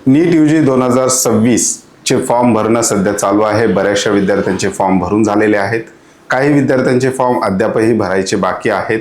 नीट UG 2026 चे form भरणं सध्या चालू आहे। बऱ्याचशा विद्यार्थ्यांचे फॉर्म भरून झालेले आहेत, काही विद्यार्थ्यांचे फॉर्म अद्यापही भरायचे बाकी आहेत।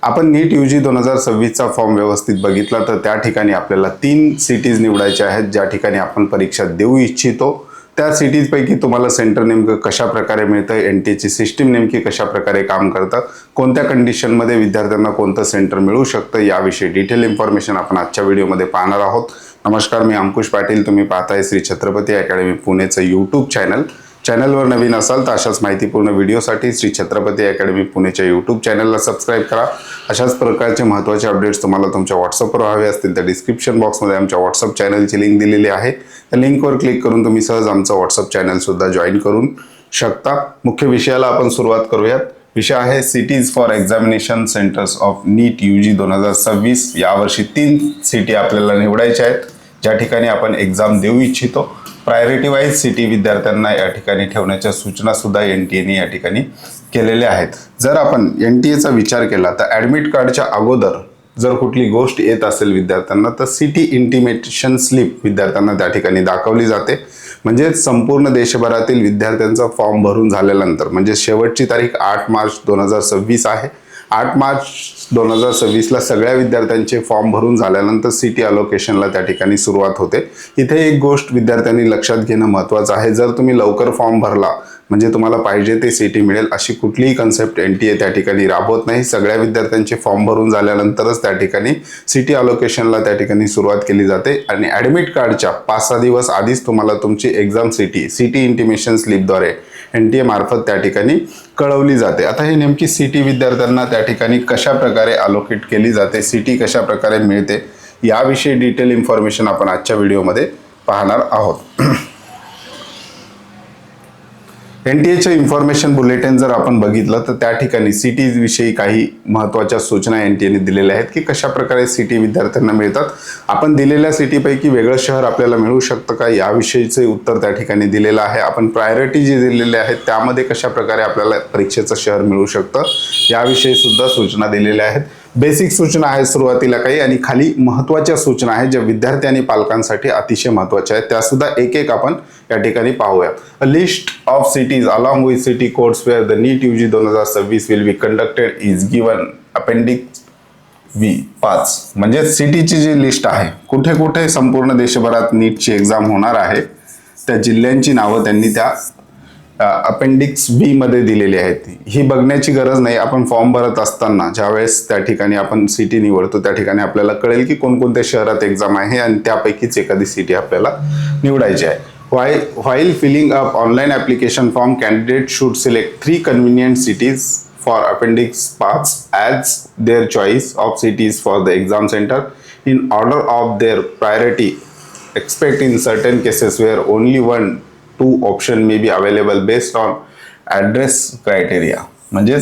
आपण नीट यूजी 2026 चा फॉर्म व्यवस्थित बघितला तर त्या ठिकाणी आपल्याला 3 सिटीज निवडायच्या आहेत ज्या ठिकाणी आपण परीक्षा देऊ इच्छितो। त्या सिटीज पैकी तुम्हाला सेंटर नेमकं कशा प्रकारे मिळतं, एनटीएची सिस्टीम नेमकी कशा प्रकारे काम करतं, कोणत्या कंडिशन मध्ये विद्यार्थ्यांना कोणतं सेंटर मिळू शकतं याविषयी डिटेल इन्फॉर्मेशन आपण आजच्या व्हिडिओमध्ये पाहणार आहोत। नमस्कार, मी अंकुश पाटील, तुम्ही पाहताय श्री छत्रपती अकॅडमी पुणेचं यूट्यूब चॅनल। चॅनलवर नवीन असाल तर अशाच माहितीपूर्ण व्हिडिओसाठी श्री छत्रपती अकॅडमी पुणेच्या यूट्यूब चॅनलला सबस्क्राईब करा। अशाच प्रकारचे महत्त्वाचे अपडेट्स तुम्हाला तुमच्या व्हॉट्सअपवर हवे असतील तर डिस्क्रिप्शन बॉक्समध्ये आमच्या व्हॉट्सअप चॅनलची लिंक दिलेली आहे। त्या लिंकवर क्लिक करून तुम्ही सहज आमचं व्हॉट्सअप चॅनल सुद्धा जॉईन करून शकता। मुख्य विषयाला आपण सुरुवात करूयात। विषय आहे cities for examination centres of NEET UG 2026। यावर्षी 3 सिटी आपल्याला निवडायच्या आहेत ज्या ठिकाणी आपण एक्झाम देऊ इच्छितो। प्रायोरिटी वाईज सिटी विद्यार्थ्यांना या ठिकाणी ठेवण्याच्या सूचना सुद्धा एनटीएने या ठिकाणी केलेल्या आहेत। जर आपण एनटीएचा विचार केला तर ॲडमिट कार्डच्या अगोदर जर कुठली गोष्ट येत असेल विद्यार्थ्यांना तर सिटी इंटिमेशन स्लिप विद्यार्थ्यांना त्या ठिकाणी दाखवली जाते। म्हणजे संपूर्ण देशभरातील विद्यार्थ्यांचा फॉर्म भरून झाल्यानंतर म्हणजे शेवटची तारीख 8 मार्च 2026 आहे। 8 मार्च 2026 ला सगळ्या विद्यार्थ्यांचे फॉर्म भरून झाल्यानंतर सिटी अलोकेशनला त्या ठिकाणी सुरुवात होते। इथे एक गोष्ट विद्यार्थ्यांनी लक्षात घेणं महत्त्वाचं आहे, जर तुम्ही लवकर फॉर्म भरला म्हणजे तुम्हाला पाहिजे ते सिटी मिळेल अशी कुठलीही कन्सेप्ट एनटीए त्या ठिकाणी राबवत नाही। सगळ्या विद्यार्थ्यांचे फॉर्म भरून झाल्यानंतरच त्या ठिकाणी सिटी अलोकेशनला त्या ठिकाणी सुरुवात केली जाते आणि ॲडमिट कार्डच्या 5-6 दिवस आधीच तुम्हाला तुमची एक्झाम सिटी इंटिमेशन स्लिपद्वारे एनटीए मार्फत त्या ठिकाणी कळवली जाते। आता हे नेमकी सिटी विद्यार्थ्यांना त्या ठिकाणी कशा प्रकारे अलोकेट केली जाते, सिटी कशा प्रकारे मिळते याविषयी डिटेल इन्फॉर्मेशन आपण आजच्या व्हिडिओमध्ये पाहणार आहोत। एनटीएचे इन्फॉर्मेशन बुलेटिन जर आपण बघितलं तर त्या ठिकाणी सिटीज विषयी काही महत्त्वाच्या सूचना एनटीएने दिलेल्या आहेत की कशा प्रकारे सिटी विद्यार्थ्यांना मिळतात। आपण दिलेल्या सिटीपैकी वेगळं शहर आपल्याला मिळू शकतं का याविषयीचे उत्तर त्या ठिकाणी दिलेलं आहे। आपण प्रायोरिटी जी दिलेली आहेत त्यामध्ये कशा प्रकारे आपल्याला परीक्षेचं शहर मिळू शकतं याविषयी सुद्धा सूचना दिलेल्या आहेत। बेसिक सूचना आहेत सुरुवातीला काही आणि खाली महत्त्वाच्या सूचना आहेत ज्या विद्यार्थी आणि पालकांसाठी अतिशय महत्त्वाच्या आहेत, त्या सुद्धा एक एक आपण या ठिकाणी पाहूया। A list of cities along with city codes where the NEET UG 2026 will be conducted is given appendix V 5। म्हणजे सिटीची जी लिस्ट आहे कुठे कुठे संपूर्ण देशभरात नीटची एक्झाम होणार आहे त्या जिल्ह्यांची नावं त्यांनी त्या अपेंडिक्स बी मध्ये दिलेली आहेत। ही बघण्याची गरज नाही, आपण फॉर्म भरत असताना ज्यावेळेस त्या ठिकाणी आपण सिटी निवडतो त्या ठिकाणी आपल्याला कळेल की कोणकोणत्या शहरात एक्झाम आहे आणि त्यापैकीच एखादी सिटी आपल्याला निवडायची आहे। While filling up online application form, candidate should select 3 convenient cities for appendix parts as their choice of cities for the exam center in order of their priority, except in certain cases where only 1-2 option may be available based on address criteria। म्हणजे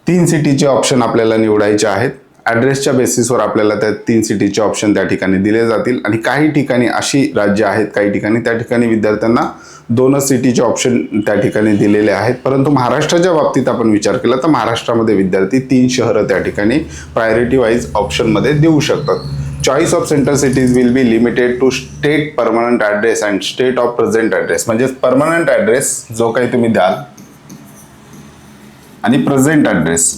3 सिटीचे option आपल्याला निवडायचे आहेत। ॲड्रेसच्या बेसिसवर आपल्याला त्या 3 सिटीचे option त्या ठिकाणी दिले जातील आणि काही ठिकाणी अशी राज्य आहेत काही ठिकाणी त्या ठिकाणी विद्यार्थ्यांना 2च सिटीचे ऑप्शन त्या ठिकाणी दिलेले आहेत। परंतु महाराष्ट्राच्या बाबतीत आपण विचार केला तर महाराष्ट्रामध्ये विद्यार्थी 3 शहरं त्या ठिकाणी प्रायोरिटी वाईज ऑप्शनमध्ये देऊ शकतात। Choice of centre cities will be limited to state permanent address and state of present address. म्हणजे परमनंट ॲड्रेस जो काही तुम्ही द्याल आणि प्रेझेंट ॲड्रेस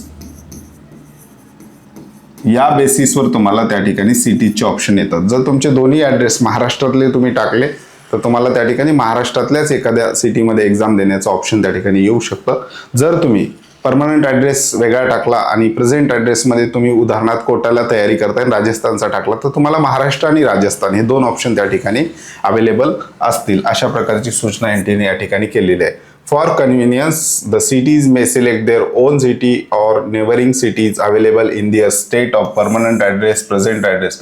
या बेसिसवर तुम्हाला त्या ठिकाणी सिटीचे ऑप्शन येतात। जर तुमचे दोन्ही ॲड्रेस महाराष्ट्रातले तुम्ही टाकले तर तुम्हाला त्या ठिकाणी महाराष्ट्रातल्याच एखाद्या सिटीमध्ये एक्झाम देण्याचं ऑप्शन त्या ठिकाणी येऊ शकतं। जर तुम्ही परमनंट ॲड्रेस वेगळा टाकला आणि प्रेझेंट ॲड्रेसमध्ये तुम्ही उदाहरणार्थ कोटाला तयारी करताय राजस्थानचा टाकला तर तुम्हाला महाराष्ट्र आणि राजस्थान हे 2 ऑप्शन त्या ठिकाणी अवेलेबल असतील। अशा प्रकारची सूचना एनटीएने या ठिकाणी केलेली आहे। For convenience, the cities may select their own city or neighboring cities available in their state of permanent address, present address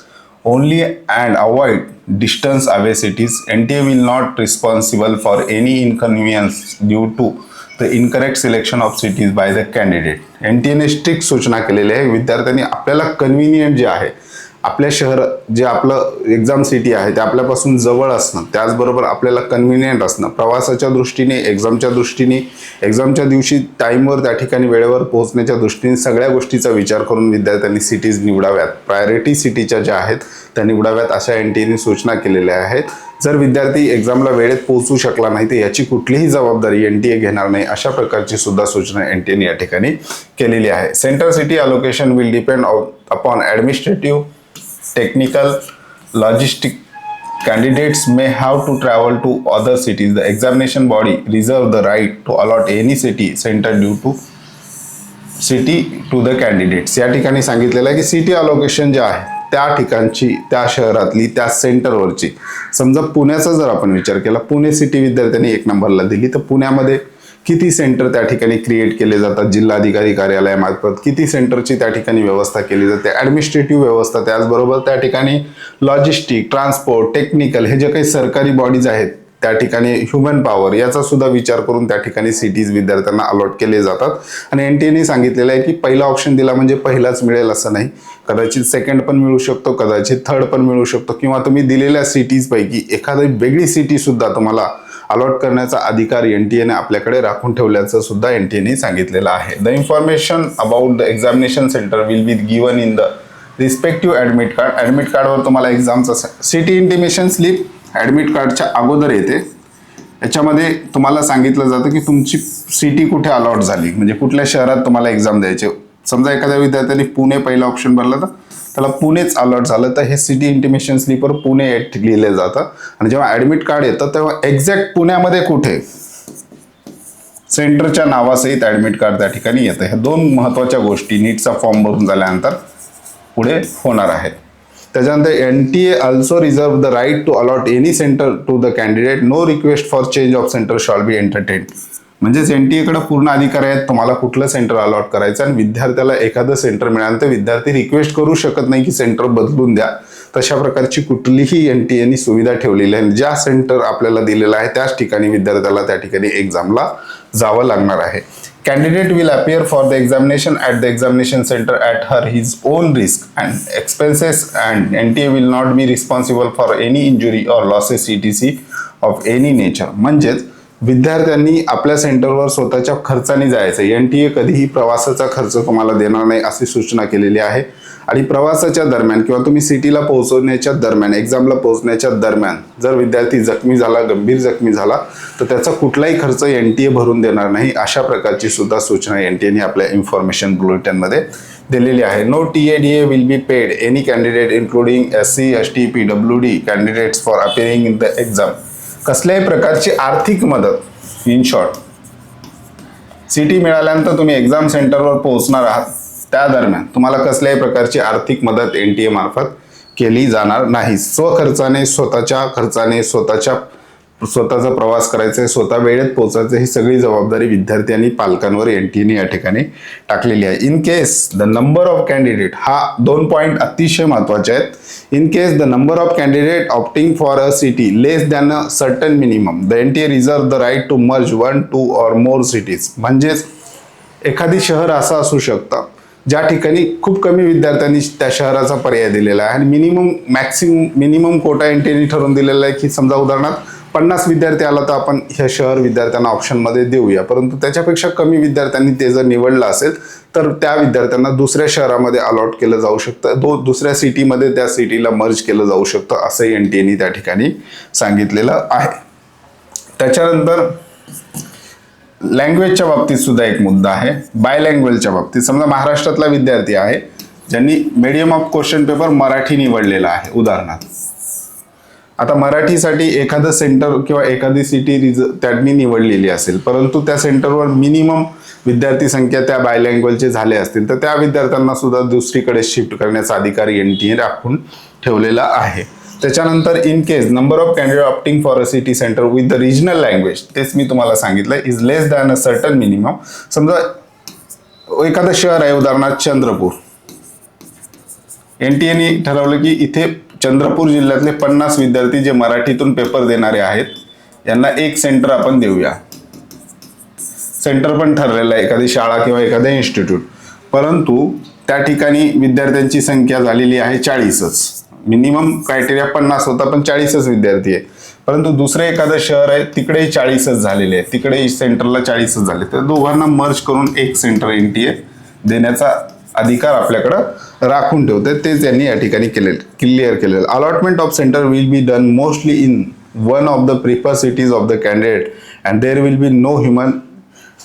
only and avoid distance away cities. NTA will not responsible for any inconvenience due to the incorrect selection of cities by the candidate. NTA ने strict सूचना केलेली आहे, विद्यार्थ्यांनी आपल्याला convenient जे आहे आपल्या शहर जे आपलं एक्झाम सिटी आहे ते आपल्यापासून जवळ असणं, त्याचबरोबर आपल्याला कन्व्हिनियंट असणं, प्रवासाच्या दृष्टीने, एक्झामच्या दृष्टीने, एक्झामच्या दिवशी टाईमवर त्या ठिकाणी वेळेवर पोहोचण्याच्या दृष्टीने सगळ्या गोष्टीचा विचार करून विद्यार्थ्यांनी सिटीज निवडाव्यात. प्रायोरिटी सिटीच्या ज्या आहेत त्या निवडाव्यात अशा NTA सूचना केलेल्या आहेत. जर विद्यार्थी एक्झामला वेळेत पोहोचू शकला नाही तर याची कुठलीही जबाबदारी NTA घेणार नाही, अशा प्रकारची सुद्धा सूचना NTA या ठिकाणी केलेली आहे. Central city allocation will depend upon administrative, technical, logistic. Candidates may have to travel to other cities. The examination body reserve the right to allot any city center due to city to the candidates. या ठिकाणी सांगितलेलं आहे की city allocation जे आहे त्या ठिकाणची, त्या शहरातली, त्या सेंटरवरची, समजा पुण्याचा जर आपण विचार केला, पुणे सिटी विद्यार्थ्यांनी 1 नंबरला दिली, तर पुण्यामध्ये किती सेंटर त्या ठिकाणी क्रिएट केले जातात जिल्हाधिकारी कार्यालयामार्फत, किती सेंटरची त्या ठिकाणी व्यवस्था केली जाते, ॲडमिनिस्ट्रेटिव्ह व्यवस्था, त्याचबरोबर त्या ठिकाणी लॉजिस्टिक, ट्रान्सपोर्ट, टेक्निकल, हे जे काही सरकारी बॉडीज आहेत त्या ठिकाणी ह्युमन पॉवर, याचा सुद्धा विचार करून त्या ठिकाणी सिटीज विद्यार्थ्यांना अलॉट केले जातात. आणि NTA सांगितलेलं आहे की पहिला ऑप्शन दिला म्हणजे पहिलाच मिळेल असं नाही, कदाचित सेकंड पण मिळू शकतो, कदाचित थर्ड पण मिळू शकतो, किंवा तुम्ही दिलेल्या सिटीजपैकी एखादी वेगळी सिटी सुद्धा तुम्हाला अलॉट करण्याचा अधिकार NTA ने आपल्याकडे राखून ठेवल्याचं सुद्धा NTA ने सांगितलेलं आहे. The information about the examination centre will be given in the respective admit card. Admit कार्डवर तुम्हाला एक्झामचा सिटी इंटिमेशन स्लिप ॲडमिट कार्डच्या अगोदर येते. याच्यामध्ये तुम्हाला सांगितलं जातं की तुमची सिटी कुठे अलॉट झाली, म्हणजे कुठल्या शहरात तुम्हाला एक्झाम द्यायचे. समजा एखाद्या विद्यार्थ्याने पुणे पहिला ऑप्शन भरला तर त्याला पुणेच अलॉट झालं, तर हे सिटी इंटिमेशन स्लिपवर पुणे लिहिलं जातं. आणि जेव्हा ॲडमिट कार्ड येतं तेव्हा एक्झॅक्ट पुण्यामध्ये कुठे सेंटरच्या नावासहित ॲडमिट कार्ड त्या ठिकाणी येतं. ह्या 2 महत्त्वाच्या गोष्टी नीटचा फॉर्म भरून झाल्यानंतर पुढे होणार आहेत. त्याच्यानंतर NTA also reserve the right to allot any center to the candidate. No request for change of center shall be entertained. म्हणजेच NTA कडे पूर्ण अधिकार आहेत तुम्हाला कुठलं सेंटर अलॉट करायचं, आणि विद्यार्थ्याला एखादं सेंटर मिळालं तर विद्यार्थी रिक्वेस्ट करू शकत नाही की सेंटर बदलून द्या. तशा प्रकारची कुठलीही NTA ने सुविधा ठेवलेली आहे. ज्या सेंटर आपल्याला दिलेलं आहे त्याच ठिकाणी विद्यार्थ्याला त्या ठिकाणी एक्झामला जावं लागणार आहे. Candidate will appear for the examination at the examination center at her his own risk and expenses, and NTA will not be responsible for any injury or losses etc of any nature. म्हणजेच विद्यार्थ्यांनी आपल्या सेंटरवर स्वतःच्या खर्चाने जायचं. NTA कधीही प्रवासाचा खर्च तुम्हाला देणार नाही अशी सूचना केलेली आहे. आणि प्रवासाच्या दरम्यान किंवा तुम्ही सिटीला पोहोचवण्याच्या दरम्यान, एक्झामला पोहोचण्याच्या दरम्यान जर विद्यार्थी जखमी झाला, गंभीर जखमी झाला, तर त्याचा कुठलाही खर्च NTA भरून देणार नाही, अशा प्रकारची सुद्धा सूचना NTA ने आपल्या इन्फॉर्मेशन बुलेटिनमध्ये दिलेली आहे. No TADA will be paid any candidate including SC, ST, PWD candidates for appearing in the exam. कसल्याही प्रकारची आर्थिक मदत, इन शॉर्ट, सिटी मिळाल्यानंतर तुम्ही एक्झाम सेंटरवर पोहोचणार आहात त्या दरम्यान तुम्हाला कसल्याही प्रकारची आर्थिक मदत NTA मार्फत केली जाणार नाही. स्वखर्चाने, स्वतःच्या खर्चाने, स्वतःचा प्रवास करायचा, स्वतः वेळेत पोहोचायचं, ही सगळी जबाबदारी विद्यार्थी आणि पालकांवर NTA ने या ठिकाणी टाकलेली आहे. In case the number of candidate, हा 2 पॉईंट अतिशय महत्त्वाचे आहेत. In case the number of candidate opting for a city less than a certain minimum, the NTA reserve the right to merge 1, 2 और मोर सिटीज. म्हणजेच एखादी शहर असं असू शकतं ज्या ठिकाणी खूप कमी विद्यार्थ्यांनी त्या शहराचा पर्याय दिलेला आहे, आणि मिनिमम कोटा NTA ने ठरवून दिलेला आहे की समजा उदाहरणार्थ 50 विद्यार्थी आला तर आपण हे शहर विद्यार्थ्यांना ऑप्शनमध्ये देऊया, परंतु त्याच्यापेक्षा कमी विद्यार्थ्यांनी ते जर निवडलं असेल तर त्या विद्यार्थ्यांना दुसऱ्या शहरामध्ये अलॉट केलं जाऊ शकतं, दुसऱ्या सिटीमध्ये त्या सिटीला मर्ज केलं जाऊ शकतं, असंही NTA ने त्या ठिकाणी सांगितलेलं आहे. त्याच्यानंतर लँग्वेजच्या बाबतीत सुद्धा एक मुद्दा आहे. बाय लँग्वेजच्या बाबतीत समजा महाराष्ट्रातला विद्यार्थी आहे ज्यांनी medium of question paper Marathi निवडलेला आहे उदाहरणार्थ. आता मराठीसाठी एखादं सेंटर किंवा एखादी सिटी त्यांनी निवडलेली असेल, परंतु त्या सेंटरवर मिनिमम विद्यार्थी संख्या त्या बाय लँग्वेजचे झाले असतील तर त्या विद्यार्थ्यांना सुद्धा दुसरीकडे शिफ्ट करण्याचा अधिकार NTA राखून ठेवलेला आहे. त्याच्यानंतर in case number of candidate opting for a city centre with the regional language, तेच मी तुम्हाला सांगितलं, is less than a certain minimum. समजा एखादं शहर आहे उदाहरणार्थ चंद्रपूर, NTA ने ठरवलं की इथे चंद्रपूर जिल्ह्यातले 50 विद्यार्थी जे मराठीतून पेपर देणारे आहेत यांना एक सेंटर आपण देऊया. सेंटर पण ठरलेलं आहे, एखादी शाळा किंवा एखादं इन्स्टिट्यूट, परंतु त्या ठिकाणी विद्यार्थ्यांची संख्या झालेली आहे 40च. मिनिमम क्रायटेरिया 50 होता, पण 40च विद्यार्थी आहे. परंतु दुसरं एखादं शहर आहे तिकडेही 40च झालेले आहे, तिकडे सेंटरला 40च झाले. तर दोघांना मर्ज करून एक सेंटर NTA देण्याचा अधिकार आपल्याकडं राखून ठेवते. ते त्यांनी या ठिकाणी क्लिअर केलेलं. Allotment of centre will be done mostly in one of the prefer cities of the candidate and there will be no human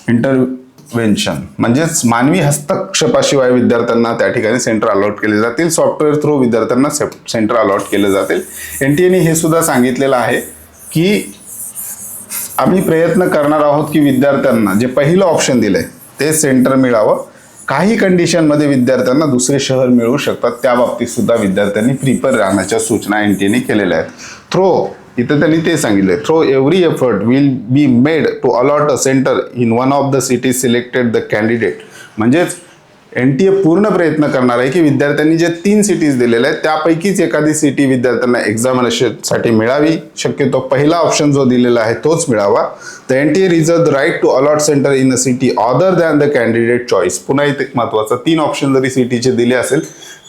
intervention. म्हणजेच मानवी हस्तक्षेपाशिवाय विद्यार्थ्यांना त्या ठिकाणी सेंटर अलॉट केले जातील. सॉफ्टवेअर थ्रू विद्यार्थ्यांना सेंटर अलॉट केले जातील. NTA हे सुद्धा सांगितलेलं आहे की आम्ही प्रयत्न करणार आहोत की विद्यार्थ्यांना जे पहिलं ऑप्शन दिलंय ते सेंटर मिळावं. काही कंडिशनमध्ये विद्यार्थ्यांना दुसरे शहर मिळू शकतात, त्या बाबतीत सुद्धा विद्यार्थ्यांनी प्रिपेअर राहण्याच्या सूचना NTA केलेल्या आहेत. इथं त्यांनी ते सांगितलंय, through every effort will be made to allot a centre in one of the cities selected the candidate. म्हणजेच NTA पूर्ण प्रयत्न करणार आहे की विद्यार्थ्यांनी जे 3 सिटीज दिलेल्या आहेत त्यापैकीच एखादी सिटी विद्यार्थ्यांना एक्झामिनेशनसाठी मिळावी. शक्यतो पहिला ऑप्शन जो दिलेला आहे तोच मिळावा. The NTA reserve the right to allot centre in a city other than the candidate choice. पुन्हा इथे महत्वाचं, 3 ऑप्शन जरी सिटीचे दिले असेल,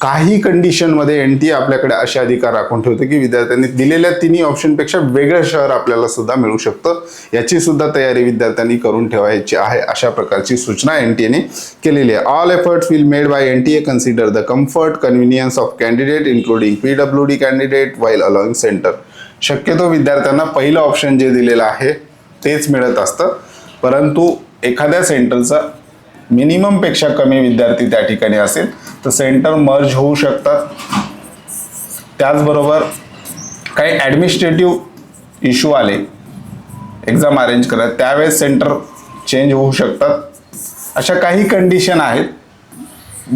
काही कंडिशनमध्ये NTA आपल्याकडे असे अधिकार राखून ठेवते की विद्यार्थ्यांनी दिलेल्या 3 ऑप्शनपेक्षा वेगळं शहर आपल्याला सुद्धा मिळू शकतं. याची सुद्धा तयारी विद्यार्थ्यांनी करून ठेवायची आहे. अशा प्रकारची सूचना NTA केलेली आहे. All efforts will made by NTA consider the comfort convenience of candidate including PWD candidate while allowing centre. शक्यतो विद्यार्थ्यांना पहिलं ऑप्शन जे दिलेलं आहे तेच मिळत असतं, परंतु एखाद्या सेंटरचा मिनिमम पेक्षा कमी विद्यार्थी त्या ठिकाणी असेल तर सेंटर मर्ज होऊ शकतात. त्याचबरोबर काही ॲडमिनिस्ट्रेटिव्ह इश्यू आले एक्झाम अरेंज करत त्यावेळेस सेंटर चेंज होऊ शकतात. अशा काही कंडिशन आहेत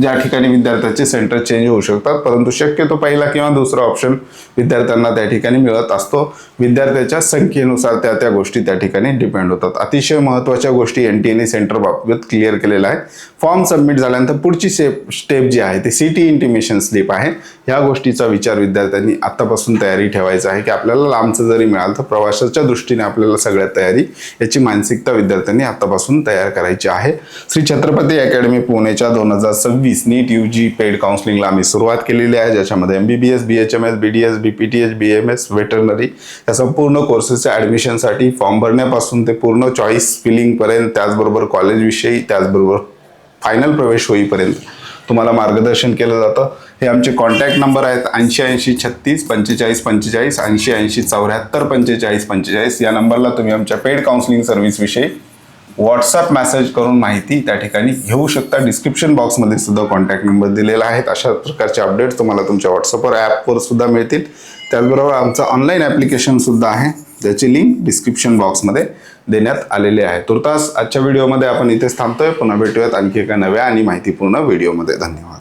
ज्या ठिकाणी विद्यार्थ्याचे सेंटर चेंज होऊ शकतात, परंतु शक्यतो पहिला किंवा दुसरा ऑप्शन विद्यार्थ्यांना त्या ठिकाणी मिळत असतो. विद्यार्थ्याच्या संख्येनुसार त्या गोष्टी त्या ठिकाणी डिपेंड होतात. अतिशय महत्त्वाच्या गोष्टी NTA सेंटर बाबत क्लिअर केलेल्या आहे. फॉर्म सबमिट झाल्यानंतर पुढची स्टेप जी आहे ती सिटी इंटिमेशन स्लिप आहे. ह्या गोष्टीचा विचार विद्यार्थ्यांनी आतापासून तयारी ठेवायचा आहे की आपल्याला लांबचं जरी मिळालं तर प्रवासाच्या दृष्टीने आपल्याला सगळ्यात तयारी, याची मानसिकता विद्यार्थ्यांनी आतापासून तयार करायची आहे. श्री छत्रपती अकॅडमी पुणेच्या 2026 नीट UG पेड काउन्सिलिंगला आम्ही सुरुवात केलेली आहे, ज्याच्यामध्ये MBBS, BHMS, BDS, BPTH, BMS, veterinary या संपूर्ण कोर्सेसच्या ॲडमिशनसाठी फॉर्म भरण्यापासून ते पूर्ण चॉईस फिलिंगपर्यंत, त्याचबरोबर कॉलेजविषयी, त्याचबरोबर फायनल प्रवेश होईपर्यंत तुम्हाला मार्गदर्शन केलं जातं. हे आमचे कॉन्टॅक्ट नंबर आहेत 8080 36 45 45, 8080 74 45 45. या नंबरला तुम्ही आमच्या पेड काउन्सिलिंग सर्व्हिसविषयी व्हॉट्सअप मेसेज करून माहिती त्या ठिकाणी घेऊ शकता. डिस्क्रिप्शन बॉक्समध्ये सुद्धा कॉन्टॅक्ट नंबर दिलेला आहे. अशा प्रकारचे अपडेट्स तुम्हाला तुमच्या व्हॉट्सअपवर ॲपवर सुद्धा मिळतील. त्याचबरोबर आमचं ऑनलाईन ॲप्लिकेशन सुद्धा आहे, ज्याची लिंक डिस्क्रिप्शन बॉक्समध्ये देण्यात आलेली आहे. तुर्तास आजच्या व्हिडिओमध्ये आपण इथेच थांबतोय. पुन्हा भेटूयात आणखी एका नव्या आणि माहितीपूर्ण व्हिडिओमध्ये. धन्यवाद.